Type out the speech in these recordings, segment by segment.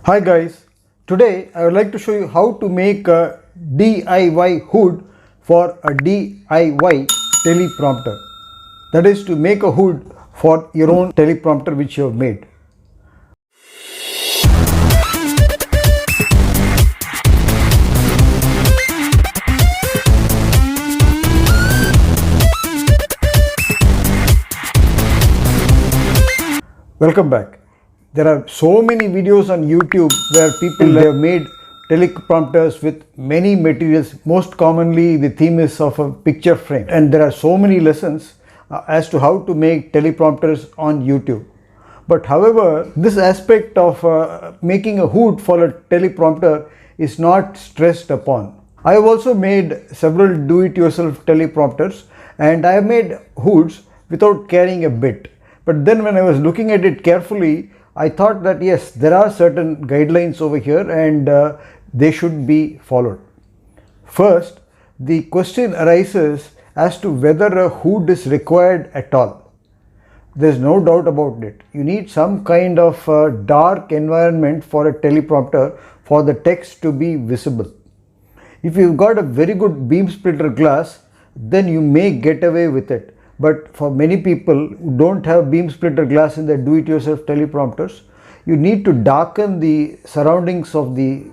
Hi guys, today I would like to show you how to make a DIY hood for a DIY teleprompter. That is to make a hood for your own teleprompter which you have made. Welcome back. There are so many videos on YouTube where people have made teleprompters with many materials. Most commonly, the theme is of a picture frame, and there are so many lessons as to how to make teleprompters on YouTube. But however, this aspect of making a hood for a teleprompter is not stressed upon. I have also made several do-it-yourself teleprompters, and I have made hoods without carrying a bit. But then when I was looking at it carefully, I thought that yes, there are certain guidelines over here and they should be followed. First, the question arises as to whether a hood is required at all. There is no doubt about it. You need some kind of dark environment for a teleprompter for the text to be visible. If you've got a very good beam splitter glass, then you may get away with it. But for many people who don't have beam splitter glass in their do-it-yourself teleprompters, you need to darken the surroundings of the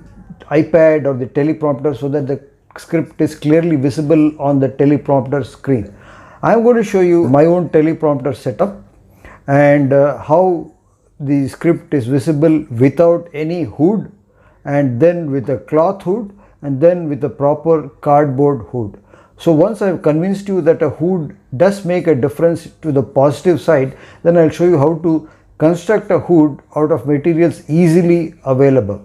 iPad or the teleprompter so that the script is clearly visible on the teleprompter screen. I'm going to show you my own teleprompter setup and how the script is visible without any hood, and then with a cloth hood, and then with a proper cardboard hood. So once I have convinced you that a hood does make a difference to the positive side, then I'll show you how to construct a hood out of materials easily available.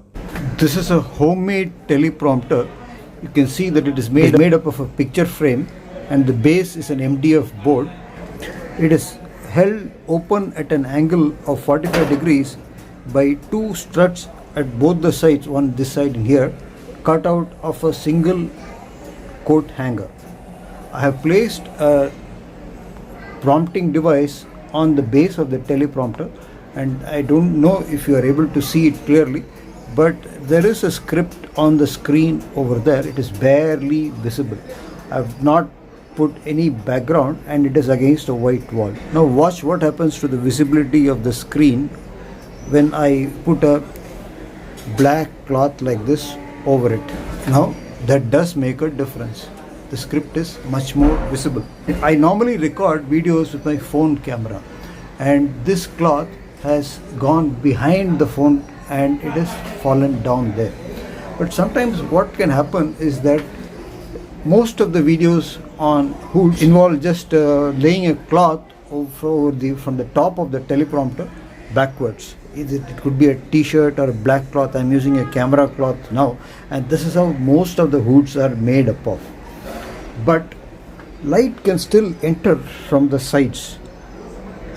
This is a homemade teleprompter. You can see that it is made up of a picture frame and the base is an MDF board. It is held open at an angle of 45 degrees by two struts at both the sides, one this side and here, cut out of a single coat hanger. I have placed a prompting device on the base of the teleprompter, and I don't know if you are able to see it clearly, but there is a script on the screen over there. It is barely visible. I have not put any background and it is against a white wall. Now watch what happens to the visibility of the screen when I put a black cloth like this over it. Now that does make a difference. The script is much more visible. I normally record videos with my phone camera, and this cloth has gone behind the phone and it has fallen down there. But sometimes what can happen is that most of the videos on hoods involve just laying a cloth from the top of the teleprompter backwards. It could be a t-shirt or a black cloth. I'm using a camera cloth now, and this is how most of the hoods are made up of. But light can still enter from the sides,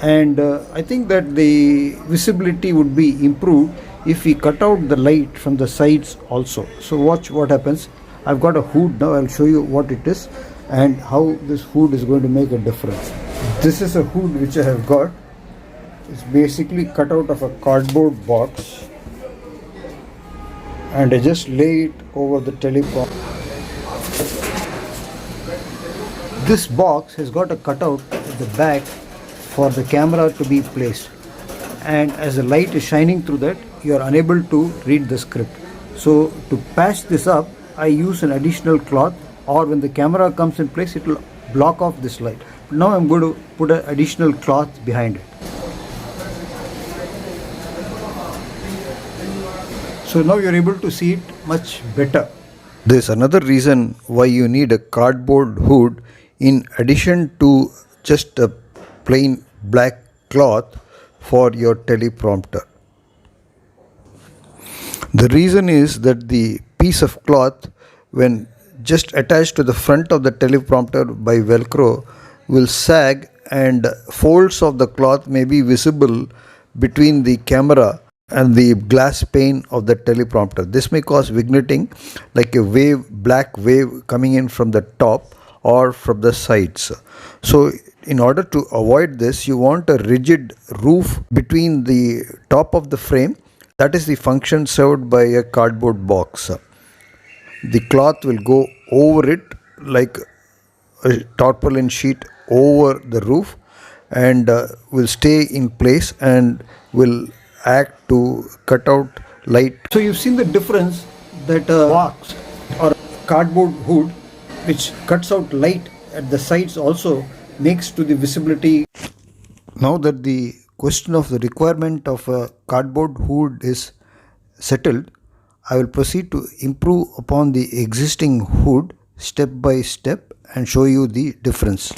and I think that the visibility would be improved if we cut out the light from the sides also. So watch what happens. I've got a hood now. I'll show you what it is and how this hood is going to make a difference. This is a hood which I have got. It's basically cut out of a cardboard box, and I just lay it over the teleprompter. This box has got a cutout at the back for the camera to be placed, and as the light is shining through that, you are unable to read the script. So to patch this up, I use an additional cloth, or when the camera comes in place, it will block off this light. Now I'm going to put an additional cloth behind it. So now you're able to see it much better. There's another reason why you need a cardboard hood in addition to just a plain black cloth for your teleprompter. The reason is that the piece of cloth, when just attached to the front of the teleprompter by Velcro, will sag, and folds of the cloth may be visible between the camera and the glass pane of the teleprompter. This may cause vignetting, like a black wave coming in from the top or from the sides. So in order to avoid this, you want a rigid roof between the top of the frame That is the function served by a cardboard box. The cloth will go over it like a tarpaulin sheet over the roof, and will stay in place and will act to cut out light. So you've seen the difference that a box or cardboard hood which cuts out light at the sides also makes to the visibility. Now that the question of the requirement of a cardboard hood is settled, I will proceed to improve upon the existing hood step by step and show you the difference.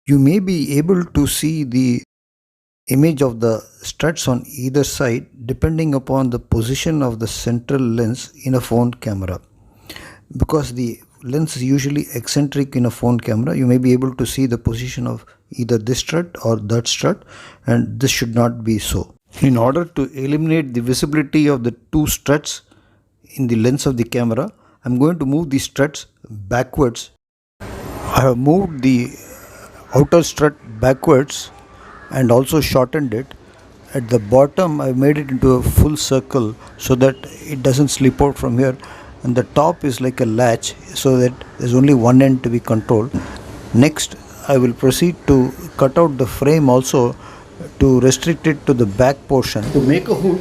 You may be able to see the image of the struts on either side depending upon the position of the central lens in a phone camera. Because the lens is usually eccentric in a phone camera, you may be able to see the position of either this strut or that strut, and this should not be so. In order to eliminate the visibility of the two struts in the lens of the camera, I am going to move the struts backwards. I have moved the outer strut backwards and also shortened it. At the bottom I have made it into a full circle so that it doesn't slip out from here, and the top is like a latch so that there's only one end to be controlled. Next I will proceed to cut out the frame also to restrict it to the back portion. To make a hood,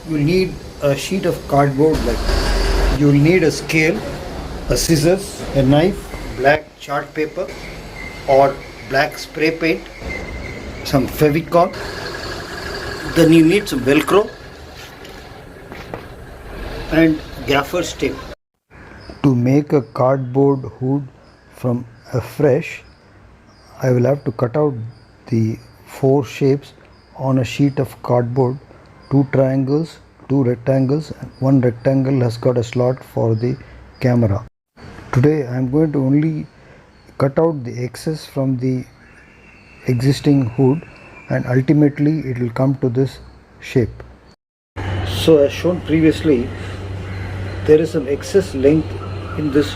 you will need a sheet of cardboard like this. You will need a scale, a scissors, a knife, black chart paper or black spray paint, some Fevicol. Then you need some Velcro and gaffer's tape. To make a cardboard hood from afresh, I will have to cut out the 4 shapes on a sheet of cardboard, 2 triangles, 2 rectangles, and 1 rectangle has got a slot for the camera. Today I am going to only cut out the excess from the existing hood, and ultimately it will come to this shape. So as shown previously, there is some excess length in this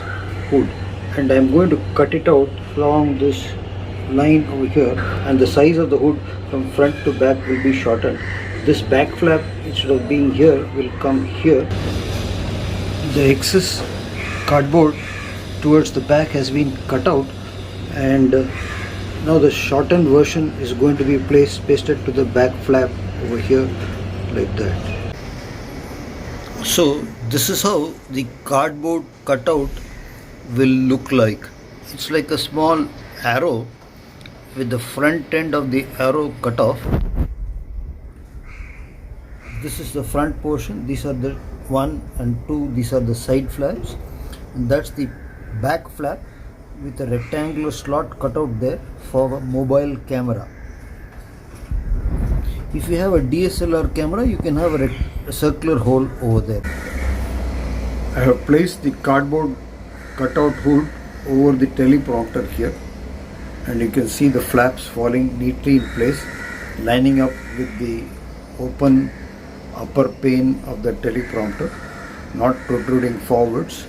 hood, and I am going to cut it out along this line over here, and the size of the hood from front to back will be shortened. This back flap, instead of being here, will come here. The excess cardboard towards the back has been cut out, and now the shortened version is going to be pasted to the back flap over here like that. So this is how the cardboard cutout will look like. It's like a small arrow with the front end of the arrow cut off. This is the front portion. These are the 1 and 2. These are the side flaps, and that's the back flap with a rectangular slot cut out there for a mobile camera. If you have a DSLR camera, you can have a circular hole over there. I have placed the cardboard cutout hood over the teleprompter here, and you can see the flaps falling neatly in place, lining up with the open upper pane of the teleprompter, not protruding forwards.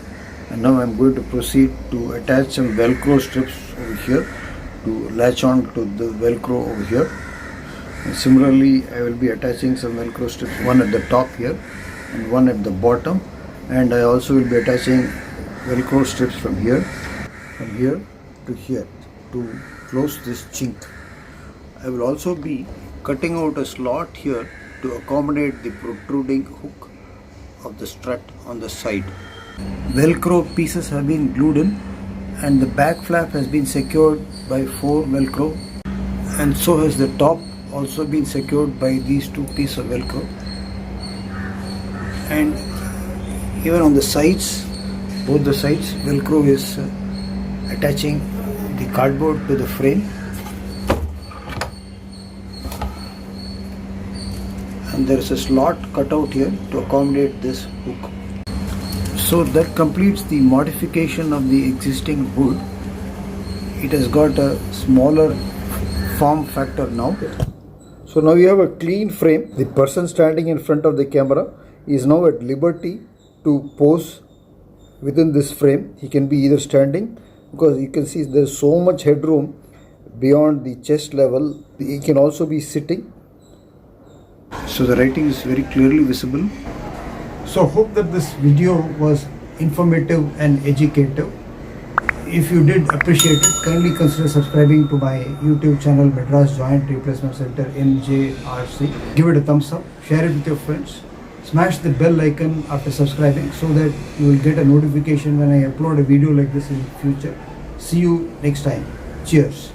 And now I am going to proceed to attach some Velcro strips over here to latch on to the Velcro over here. And similarly, I will be attaching some Velcro strips, one at the top here and one at the bottom, and I also will be attaching Velcro strips from here to here to close this chink. I will also be cutting out a slot here to accommodate the protruding hook of the strut on the side. Velcro pieces have been glued in, and the back flap has been secured by 4 Velcro, and so has the top also been secured by these 2 pieces of Velcro. And even on the sides, both the sides, Velcro is attaching the cardboard to the frame, and there is a slot cut out here to accommodate this hook. So that completes the modification of the existing hood. It has got a smaller form factor now. So now you have a clean frame. The person standing in front of the camera is now at liberty to pose within this frame. He can be either standing, because you can see there is so much headroom beyond the chest level. He can also be sitting. So the writing is very clearly visible. So hope that this video was informative and educative. If you did appreciate it, kindly consider subscribing to my YouTube channel Madras Joint Replacement Center MJRC. Give it a thumbs up, share it with your friends. Smash the bell icon after subscribing so that you will get a notification when I upload a video like this in the future. See you next time. Cheers.